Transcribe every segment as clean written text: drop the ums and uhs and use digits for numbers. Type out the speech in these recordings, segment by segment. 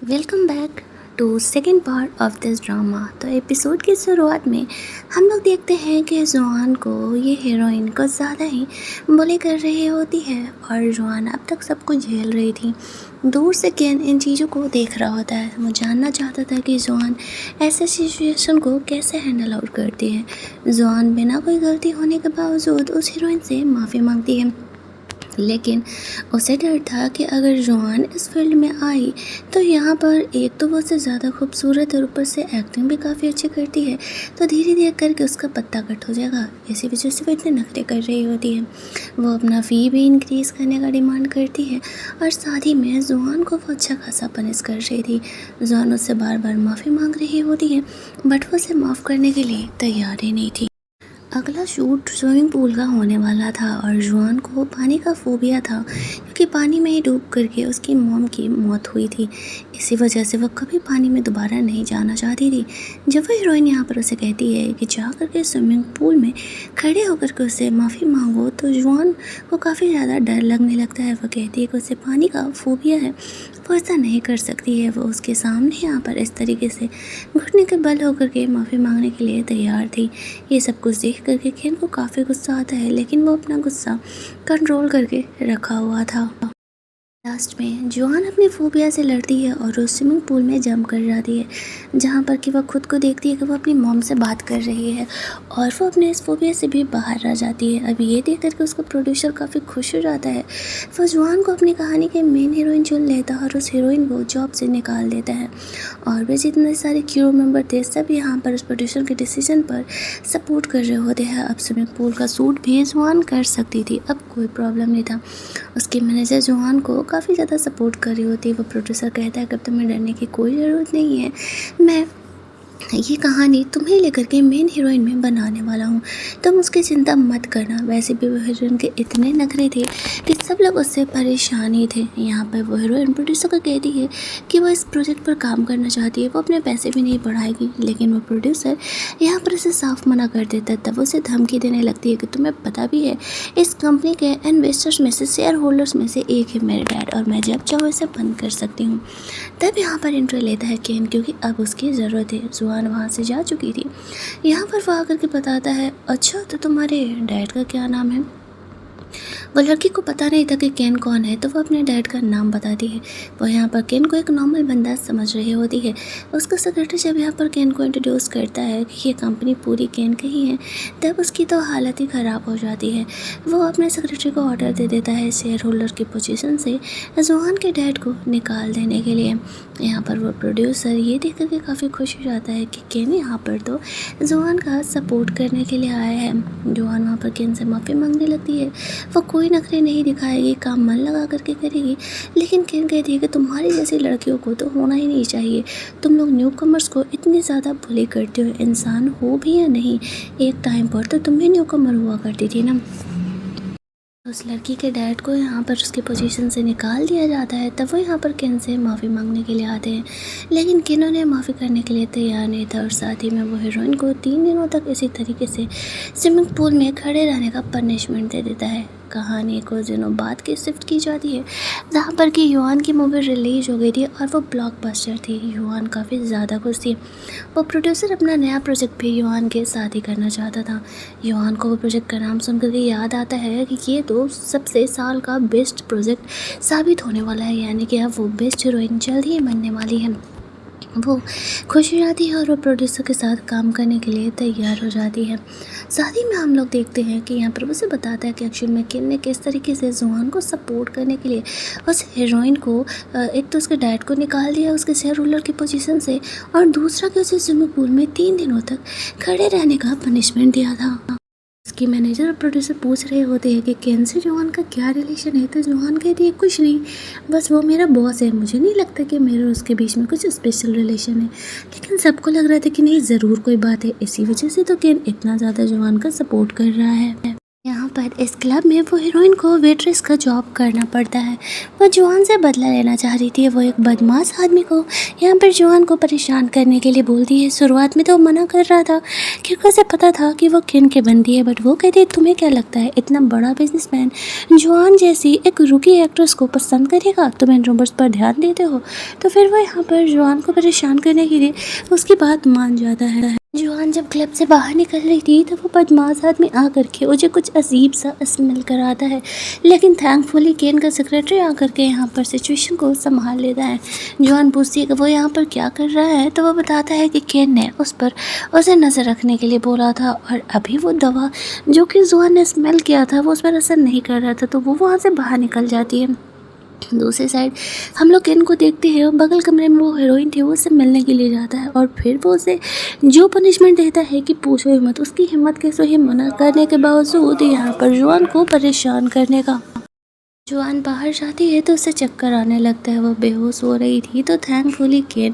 Welcome back to second part of this drama. तो episode की शुरुआत में हम लोग देखते हैं कि जुआन को ये हीरोइन को ज़्यादा ही बुली कर रही होती है और जुआन अब तक सब कुछ झेल रही थी। दूर से केन इन चीज़ों को देख रहा होता है। वो जानना चाहता था कि जुआन ऐसे सिचुएशन को कैसे हैंडल आउट करती है। जुआन बिना कोई गलती होने के बावजूद उस हीरोइन से माफ़ी मांगती है, लेकिन उसे डर था कि अगर जुआन इस फील्ड में आई तो यहाँ पर एक तो वो उससे ज़्यादा खूबसूरत और ऊपर से एक्टिंग भी काफ़ी अच्छी करती है, तो धीरे धीरे करके उसका पत्ता कट हो जाएगा। इसी वजह से वो इतने नखरे कर रही होती है। वो अपना फ़ी भी इंक्रीज़ करने का डिमांड करती है और साथ ही में जुआन को वो अच्छा खासा पनिश कर रही थी। जुआन उससे बार बार माफ़ी मांग रही होती है, बट वो उसे माफ़ करने के लिए तैयार ही नहीं थी। अगला शूट स्विमिंग पूल का होने वाला था और जुआन को पानी का फोबिया था, क्योंकि पानी में ही डूब करके उसकी मॉम की मौत हुई थी। इसी वजह से वह कभी पानी में दोबारा नहीं जाना चाहती थी। जब वह हीरोइन यहाँ पर उसे कहती है कि जा करके स्विमिंग पूल में खड़े होकर के उससे माफ़ी मांगो, तो जुआन को काफ़ी ज़्यादा डर लगने लगता है। वह कहती है कि उसे पानी का फोबिया है, वो ऐसा नहीं कर सकती है। वो उसके सामने यहाँ पर इस तरीके से घुटने के बल होकर के माफ़ी मांगने के लिए तैयार थी। ये सब कुछ देख करके केन को काफ़ी गुस्सा आता है, लेकिन वो अपना गुस्सा कंट्रोल करके रखा हुआ था। लास्ट में जुआन अपनी फोबिया से लड़ती है और उस स्विमिंग पूल में जंप कर जाती है, जहाँ पर कि वह खुद को देखती है कि वो अपनी मॉम से बात कर रही है और वो अपने इस फोबिया से भी बाहर आ जाती है। अब ये देख करके उसका प्रोड्यूसर काफ़ी खुश हो जाता है। वो जुआन को अपनी कहानी के मेन हीरोइन चुन लेता है और उस हीरोइन को जॉब से निकाल देता है। और वे जितने सारे क्रू मेंबर थे सब यहाँ पर उस प्रोड्यूसर के डिसीजन पर सपोर्ट कर रहे होते हैं। अब स्विमिंग पूल का सूट भी जुआन कर सकती थी, अब कोई प्रॉब्लम नहीं था। उसके मैनेजर जुआन को काफ़ी ज़्यादा सपोर्ट कर रही होती है। वो प्रोड्यूसर कहता है कि अब तुम्हें डरने की कोई ज़रूरत नहीं है, मैं ये कहानी तुम्हें लेकर के मेन हीरोइन में बनाने वाला हूँ, तुम उसकी चिंता मत करना। वैसे भी वो हीरोइन के इतने नखरे थे कि सब लोग उससे परेशान ही थे। यहाँ पर वो हीरोइन प्रोड्यूसर को कहती है कि वो इस प्रोजेक्ट पर काम करना चाहती है, वो अपने पैसे भी नहीं बढ़ाएगी, लेकिन वो प्रोड्यूसर यहाँ पर उसे साफ मना कर देता है। तब वो उसे धमकी देने लगती है कि तुम्हें पता भी है इस कंपनी के इन्वेस्टर्स में से, शेयर होल्डर्स में से एक है मेरे डैड, और मैं जब चाहो इसे बंद कर सकती हूँ। तब यहाँ पर एंट्री लेता है केन, क्योंकि अब उसकी ज़रूरत है। जुआन वहाँ से जा चुकी थी। यहाँ पर वो आकर के बताता है, अच्छा तो तुम्हारे डैड का क्या नाम है? वो लड़की को पता नहीं था कि केन कौन है, तो वो अपने डैड का नाम बताती है। वो यहाँ पर केन को एक नॉर्मल बंदा समझ रही होती है। उसका सेक्रेटरी जब यहाँ पर केन को इंट्रोड्यूस करता है कि ये कंपनी पूरी केन की ही है, तब उसकी तो हालत ही ख़राब हो जाती है। वो अपने सेक्रेटरी को ऑर्डर दे देता है शेयर होल्डर की पोजीशन से जुआन के डैड को निकाल देने के लिए। यहाँ पर वो प्रोड्यूसर ये देख कर के काफ़ी खुश हो जाता है कि केन यहाँ पर तो जुआन का सपोर्ट करने के लिए आया है। जुआन वहाँ पर केन से माफ़ी मांगने लगती है। वो कोई नखरे नहीं दिखाएगी, काम मन लगा करके करेगी, लेकिन केन कहती है कि तुम्हारी जैसी लड़कियों को तो होना ही नहीं चाहिए। तुम लोग न्यू कमर्स को इतनी ज़्यादा बुली करते हो, इंसान हो भी या नहीं, एक टाइम पर तो तुम भी न्यू कमर हुआ करती थी ना। उस लड़की के डैड को यहाँ पर उसकी पोजीशन से निकाल दिया जाता है। तब वो यहाँ पर केन से माफ़ी मांगने के लिए आते हैं, लेकिन केन उन्हें माफ़ी करने के लिए तैयार नहीं था और साथ ही में वो हीरोइन को 3 दिनों तक इसी तरीके से स्विमिंग पूल में खड़े रहने का पनिशमेंट दे देता है। कहानी कुछ दिनों बाद की शिफ्ट की जाती है, जहाँ पर कि युआन की मूवी रिलीज हो गई थी और वो ब्लॉकबस्टर थी। युआन काफ़ी ज़्यादा खुश थी। वो प्रोड्यूसर अपना नया प्रोजेक्ट भी युआन के साथ ही करना चाहता था। युआन को वो प्रोजेक्ट का नाम सुनकर के याद आता है कि ये तो सबसे साल का बेस्ट प्रोजेक्ट साबित होने वाला है, यानी कि अब वो बेस्ट हीरोइन जल्द ही बनने वाली है। वो खुश हो जाती है और वो प्रोड्यूसर के साथ काम करने के लिए तैयार हो जाती है। साथ ही में हम लोग देखते हैं कि यहाँ पर उसे बताता है कि एक्चुअल में केन ने किस तरीके से जुआन को सपोर्ट करने के लिए उस हीरोइन को एक तो उसके डैड को निकाल दिया उसके शेयर होल्डर की पोजीशन से, और दूसरा कि उसे स्विमिंग पूल में 3 दिनों तक खड़े रहने का पनिशमेंट दिया था। उसकी मैनेजर और प्रोड्यूसर पूछ रहे होते हैं कि केन से जुआन का क्या रिलेशन है, तो जुआन कहती है कुछ नहीं, बस वो मेरा बॉस है, मुझे नहीं लगता कि मेरे और उसके बीच में कुछ स्पेशल रिलेशन है। लेकिन सबको लग रहा था कि नहीं, ज़रूर कोई बात है, इसी वजह से तो केन इतना ज़्यादा जुआन का सपोर्ट कर रहा है। यहाँ पर इस क्लब में वो हीरोइन को वेट्रेस का जॉब करना पड़ता है। वो जॉन से बदला लेना चाह रही थी। वो एक बदमाश आदमी को यहाँ पर जॉन को परेशान करने के लिए बोलती है। शुरुआत में तो वो मना कर रहा था क्योंकि उसे पता था कि वो किन के बंदी है, बट वो कहती है तुम्हें क्या लगता है इतना बड़ा बिजनेसमैन जॉन जैसी एक रुकी एक्ट्रेस को पसंद करेगा? तुम इन रूमर्स पर ध्यान देते हो। तो फिर वो यहाँ पर जॉन को परेशान करने के लिए उसकी बात मान जाता है। जॉन जब क्लब से बाहर निकल रही थी तो वो बदमाश आदमी आकर के मुझे कुछ अजीब सा स्मेल कराता है, लेकिन थैंकफुली केन का सेक्रेटरी आकर के यहाँ पर सिचुएशन को संभाल लेता है। जॉन पूछती है कि वो यहाँ पर क्या कर रहा है, तो वो बताता है कि केन ने उस पर उसे नज़र रखने के लिए बोला था और अभी वो दवा जो कि जॉन ने स्मेल किया था वो उस पर असर नहीं कर रहा था, तो वो वहाँ से बाहर निकल जाती है। दूसरी साइड हम लोग केन को देखते हैं, बगल कमरे में वो हीरोइन थी वो उससे मिलने के लिए जाता है और फिर वो उसे जो पनिशमेंट देता है कि पूछो ही मत। उसकी हिम्मत कैसे ही मना करने के बावजूद यहाँ पर जॉन को परेशान करने का। जॉन बाहर जाती है तो उसे चक्कर आने लगता है। वो बेहोश हो रही थी तो थैंकफुली केन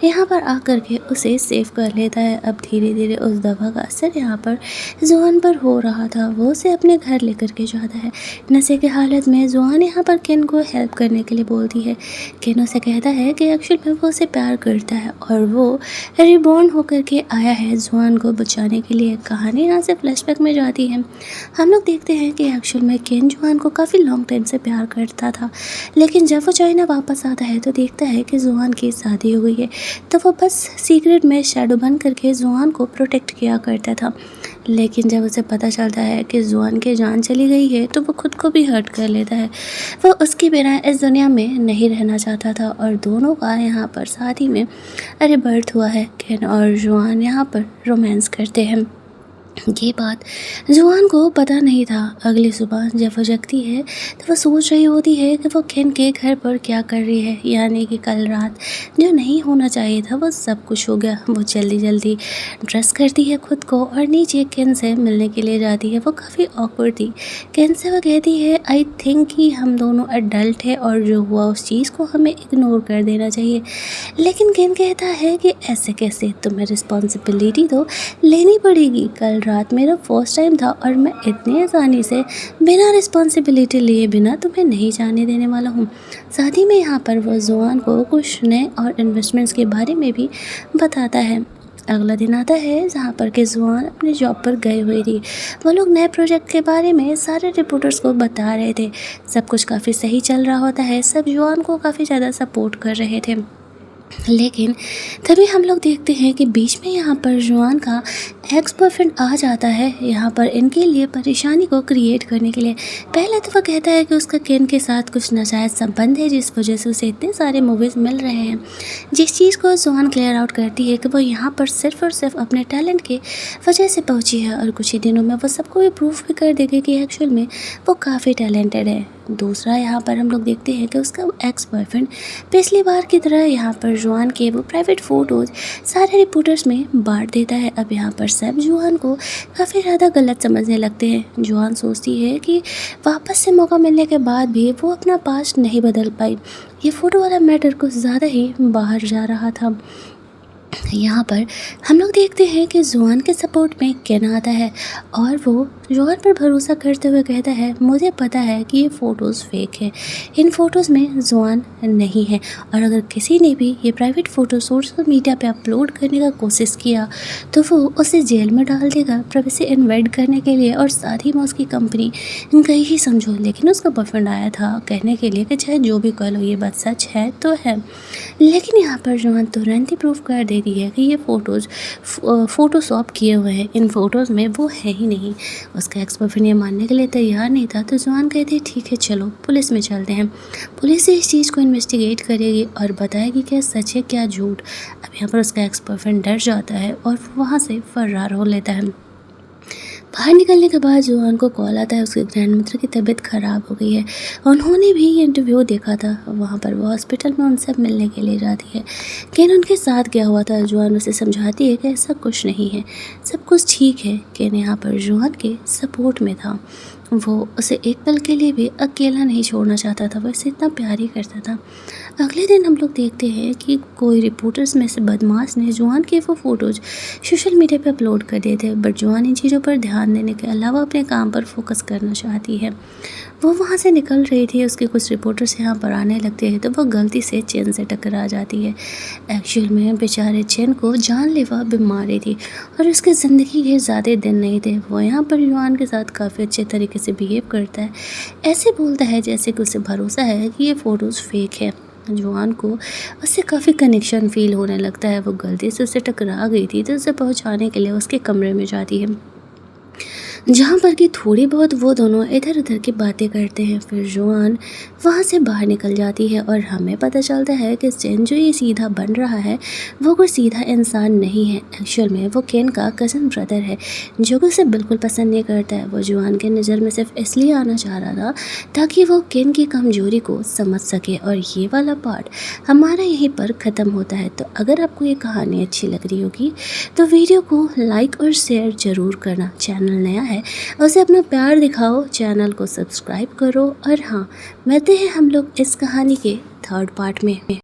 यहाँ पर आकर के उसे सेव कर लेता है। अब धीरे धीरे उस दवा का असर यहाँ पर जॉन पर हो रहा था। वो उसे अपने घर लेकर के जाता है। नशे की हालत में जॉन यहाँ पर केन को हेल्प करने के लिए बोलती है। केन उसे कहता है कि एक्चुअल में वो उसे प्यार करता है और वो रिबॉर्न होकर के आया है जॉन को बचाने के लिए। कहानी यहाँ से फ्लैशबैक में जाती है। हम लोग देखते हैं कि एक्चुअल में केन जॉन को काफ़ी लॉन्ग टाइम से प्यार करता था, लेकिन जब वो चाइना वापस आता है तो देखता है कि जुआन की शादी हो गई है। तो वो बस सीक्रेट में शैडो बन करके जुआन को प्रोटेक्ट किया करता था, लेकिन जब उसे पता चलता है कि जुआन की जान चली गई है तो वो खुद को भी हर्ट कर लेता है। वो उसके बिना इस दुनिया में नहीं रहना चाहता था और दोनों का यहाँ पर शादी में बर्थ हुआ है। केन और जुआन यहाँ पर रोमांस करते हैं। ये बात जुआन को पता नहीं था। अगली सुबह जब वो जगती है तो वो सोच रही होती है कि वो केन के घर पर क्या कर रही है, यानी कि कल रात जो नहीं होना चाहिए था वो सब कुछ हो गया। वो जल्दी जल्दी ड्रेस करती है खुद को और नीचे केन से मिलने के लिए जाती है। वो काफ़ी ऑकवर्ड थी। केन से वो कहती है आई थिंक कि हम दोनों एडल्ट है और जो हुआ उस चीज़ को हमें इग्नोर कर देना चाहिए, लेकिन केन कहता है कि ऐसे कैसे, तुम्हें रिस्पॉन्सिबिलिटी तो लेनी पड़ेगी। कल रात मेरा फर्स्ट टाइम था और मैं इतनी आसानी से बिना रिस्पॉन्सिबिलिटी लिए बिना तुम्हें नहीं जाने देने वाला हूँ। साथ ही में यहाँ पर वो जुआन को कुछ नए और इन्वेस्टमेंट्स के बारे में भी बताता है। अगला दिन आता है जहाँ पर के जुआन अपने जॉब पर गए हुए थी। वो लोग नए प्रोजेक्ट के बारे में सारे रिपोर्टर्स को बता रहे थे। सब कुछ काफ़ी सही चल रहा होता है, सब जुआन को काफ़ी ज़्यादा सपोर्ट कर रहे थे, लेकिन तभी हम लोग देखते हैं कि बीच में यहाँ पर जुआन का एक्स बॉयफ्रेंड आ जाता है यहाँ पर इनके लिए परेशानी को क्रिएट करने के लिए। पहले तो वह कहता है कि उसका केन के साथ कुछ नाजायज़ संबंध है जिस वजह से उसे इतने सारे मूवीज़ मिल रहे हैं, जिस चीज़ को जुआन क्लियर आउट करती है कि वो यहाँ पर सिर्फ और सिर्फ अपने टैलेंट की वजह से पहुँची है और कुछ ही दिनों में वो सबको भी प्रूफ भी कर देगी कि एक्चुअल में वो काफ़ी टैलेंटेड है। दूसरा यहाँ पर हम लोग देखते हैं कि उसका एक्स बॉयफ्रेंड पिछली बार की तरह यहाँ पर जुआन के वो प्राइवेट फ़ोटोज़ सारे रिपोर्टर्स में बांट देता है। अब यहाँ पर सब जुआन को काफ़ी ज़्यादा गलत समझने लगते हैं। जुआन सोचती है कि वापस से मौका मिलने के बाद भी वो अपना पास्ट नहीं बदल पाई। ये फ़ोटो वाला मैटर कुछ ज़्यादा ही बाहर जा रहा था। यहाँ पर हम लोग देखते हैं कि जुआन के सपोर्ट में केन आता है और वो जुआन पर भरोसा करते हुए कहता है मुझे पता है कि ये फ़ोटोज़ फेक है, इन फ़ोटोज़ में जुआन नहीं है और अगर किसी ने भी ये प्राइवेट फ़ोटो सोशल मीडिया पे अपलोड करने का कोशिश किया तो वो उसे जेल में डाल देगा प्राइवेसी इन्वाइट करने के लिए और साथ ही में उसकी कंपनी गई ही समझो। लेकिन उसका बॉयफ्रेंड आया था कहने के लिए कि चाहे जो भी कह लो ये बात सच है तो है, लेकिन यहाँ पर जुआन तुरंत ही प्रूफ कर देती है कि ये फ़ोटोज़ फ़ोटोशॉप किए हुए हैं, इन फ़ोटोज़ में वो है ही नहीं। उसका एक्स बॉयफ्रेंड ये मानने के लिए तैयार नहीं था तो जुआन कहती है ठीक है चलो पुलिस में चलते हैं। पुलिस इस चीज़ को इन्वेस्टिगेट करेगी और बताएगी क्या सच है क्या झूठ। अब यहाँ पर उसका एक्स बॉयफ्रेंड डर जाता है और वहाँ से फरार हो लेता है। बाहर निकलने के बाद जुआन को कॉल आता है उसके ग्रैंड मदर की तबीयत ख़राब हो गई है। उन्होंने भी ये इंटरव्यू देखा था। वहाँ पर वो हॉस्पिटल में उनसे मिलने के लिए जाती है। केन उनके साथ गया हुआ था। जुआन उसे समझाती है कि ऐसा कुछ नहीं है, सब कुछ ठीक है। केन यहाँ पर जुआन के सपोर्ट में था। वो उसे एक पल के लिए भी अकेला नहीं छोड़ना चाहता था, वो इसे इतना प्यार ही करता था। अगले दिन हम लोग देखते हैं कि कोई रिपोर्टर्स में से बदमाश ने जुआन के वो फ़ोटोज़ सोशल मीडिया पे अपलोड कर दिए थे, बट जुआन इन चीज़ों पर ध्यान देने के अलावा अपने काम पर फोकस करना चाहती है। वो वहाँ से निकल रही थी, उसके कुछ रिपोर्टर्स यहाँ पर आने लगते हैं तो वो गलती से चेन से टकरा जाती है। एक्चुअल में बेचारे चेन को जानलेवा बीमारी थी और उसकी ज़िंदगी के ज़्यादा दिन नहीं थे। वो यहाँ पर जुआन के साथ काफ़ी अच्छे तरीके से बिहेव करता है, ऐसे बोलता है जैसे कि उसे भरोसा है कि ये फ़ोटोज़ फेक है। जुआन को उससे काफ़ी कनेक्शन फ़ील होने लगता है। वो गलती से उससे टकरा गई थी तो उसे पहुँचाने के लिए उसके कमरे में जाती है, जहाँ पर कि थोड़ी बहुत वो दोनों इधर उधर की बातें करते हैं। फिर जुआन वहाँ से बाहर निकल जाती है और हमें पता चलता है कि चेन जो ये सीधा बन रहा है वो कोई सीधा इंसान नहीं है। एक्चुअल में वो केन का कज़न ब्रदर है जो कि उसे बिल्कुल पसंद नहीं करता है। वो जुआन के नज़र में सिर्फ इसलिए आना चाह रहा था ताकि वो केन की कमजोरी को समझ सके। और ये वाला पार्ट हमारा यहीं पर ख़त्म होता है। तो अगर आपको ये कहानी अच्छी लग रही होगी तो वीडियो को लाइक और शेयर ज़रूर करना। चैनल नया है, उसे अपना प्यार दिखाओ, चैनल को सब्सक्राइब करो। और हाँ, मिलते हैं हम लोग इस कहानी के थर्ड पार्ट में।